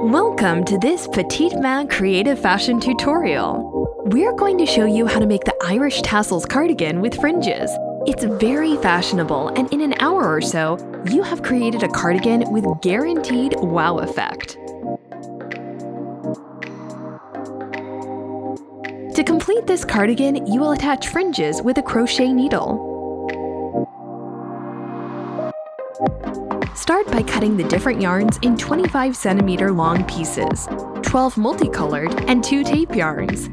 Welcome to this Petites Mains Creative Fashion tutorial. We're going to show you how to make the Irish Tassels Cardigan with fringes. It's very fashionable, and in an hour or so, you have created a cardigan with guaranteed wow effect. To complete this cardigan, you will attach fringes with a crochet needle. Start by cutting the different yarns in 25 centimeter long pieces, 12 multicolored and 2 tape yarns.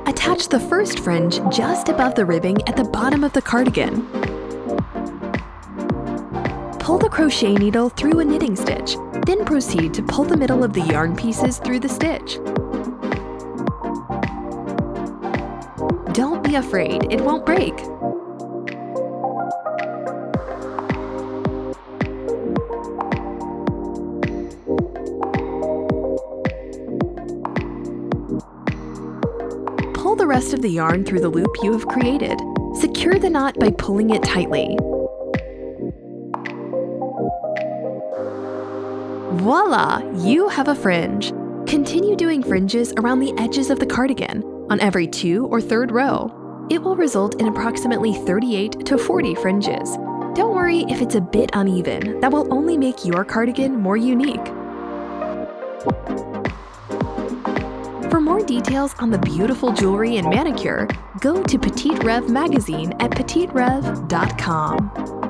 Attach the first fringe just above the ribbing at the bottom of the cardigan. Pull the crochet needle through a knitting stitch, then proceed to pull the middle of the yarn pieces through the stitch. Don't be afraid, it won't break. Pull the rest of the yarn through the loop you have created. Secure the knot by pulling it tightly. Voila! You have a fringe. Continue doing fringes around the edges of the cardigan on every 2 or 3rd row. It will result in approximately 38 to 40 fringes. Don't worry if it's a bit uneven. That will only make your cardigan more unique. For more details on the beautiful jewelry and manicure, go to Petite Rev magazine at petitesrev.com.